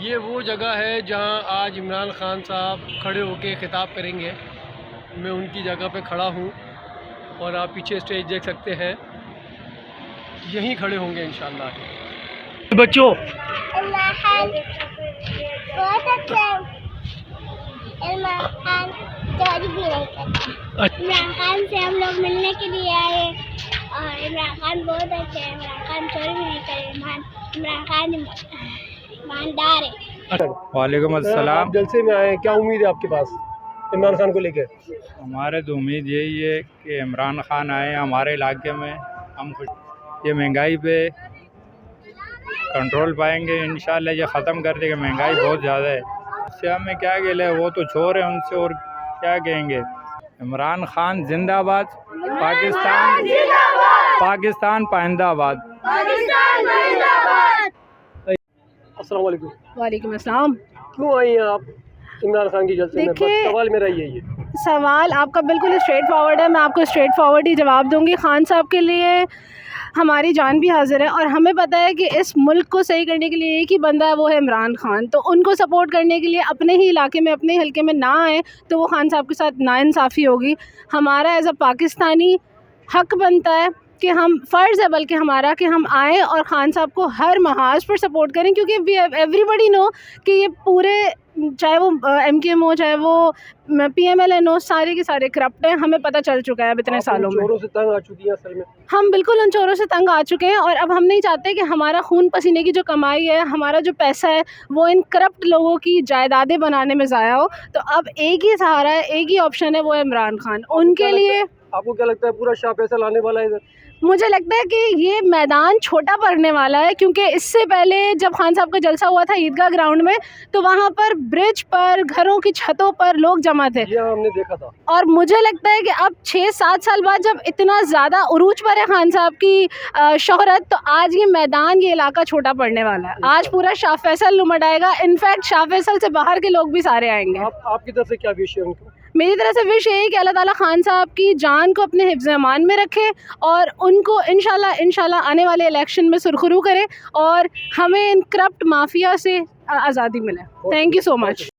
ये वो जगह है जहां आज इमरान खान साहब खड़े होकर खिताब करेंगे। मैं उनकी जगह पे खड़ा हूं और आप पीछे स्टेज देख सकते हैं, यहीं खड़े होंगे इंशाल्लाह। बच्चों इमरान खान से हम लोग मिलने के लिए आए और इमरान खान बहुत अच्छे हैं। इमरान खान चोरी भी नहीं करे। इमरान खान ईमानदार है। वालेकुम अस्सलाम। आप जलसे में आए, क्या उम्मीद है आपके पास इमरान खान को लेकर? हमारे तो उम्मीद यही है कि इमरान खान आए हमारे इलाके में, हम खुश। ये महंगाई पे कंट्रोल पाएंगे इंशाल्लाह। ये ख़त्म कर देंगे, महंगाई बहुत ज़्यादा है। इससे हमें क्या गिले, वो तो छोर है उनसे, और क्या कहेंगे। इमरान खान जिंदाबाद, पाकिस्तान पाकिस्तान पाइंदाबाद। अस्सलाम वालेकुम। वालेकुम अस्सलाम। क्यों आई हैं आप इमरान खान की जलसे में? बस सवाल मेरा यही है। सवाल आपका बिल्कुल स्ट्रेट फॉरवर्ड है, मैं आपको स्ट्रेट फॉरवर्ड ही जवाब दूंगी। खान साहब के लिए हमारी जान भी हाजिर है और हमें पता है कि इस मुल्क को सही करने के लिए एक ही बंदा है, वो है इमरान खान। तो उनको सपोर्ट करने के लिए अपने ही इलाके में, अपने हल्के में ना आए तो वो खान साहब के साथ नाइंसाफ़ी होगी। हमारा एज अ पाकिस्तानी हक बनता है कि हम, फ़र्ज़ है बल्कि हमारा, कि हम आएँ और खान साहब को हर महाज पर सपोर्ट करें, क्योंकि वी एवरीबडी नो कि ये पूरे, चाहे वो MKM हो, चाहे वो PMLN हो, सारे के सारे करप्ट हैं। हमें पता चल चुका है अब इतने सालों में। चोरों से तंग आ चुकी हैं असल में। हम बिल्कुल उन चोरों से तंग आ चुके हैं और अब हम नहीं चाहते कि हमारा खून पसीने की जो कमाई है, हमारा जो पैसा है, वो इन करप्ट लोगों की जायदादें बनाने में ज़ाया हो। तो अब एक ही सहारा है, एक ही ऑप्शन है, वो है इमरान खान। उनके लिए आपको क्या लगता है पूरा शाह फैसल आने वाला है इधर? मुझे लगता है कि ये मैदान छोटा पड़ने वाला है, क्योंकि इससे पहले जब खान साहब का जलसा हुआ था ईदगाह ग्राउंड में, तो वहाँ पर ब्रिज पर, घरों की छतों पर लोग जमा थे। ये हमने देखा था। और मुझे लगता है कि अब 6-7 साल बाद जब इतना ज़्यादा उरूज पर है खान साहब की शोहरत, तो आज ये मैदान, ये इलाका छोटा पड़ने वाला है। आज पूरा शाह फैसल उमड़ आएगा। इनफैक्ट शाह फैसल से बाहर के लोग भी सारे आएंगे। आपकी तरफ से क्या विश है उनको? मेरी तरफ से विश यही कि अल्लाह ताला खान साहब की जान को अपने हिफ्ज़ अमान में रखे और उनको इंशाल्लाह आने वाले इलेक्शन में सुरखरू करे और हमें इन करप्ट माफिया से आज़ादी मिले। Thank you so much.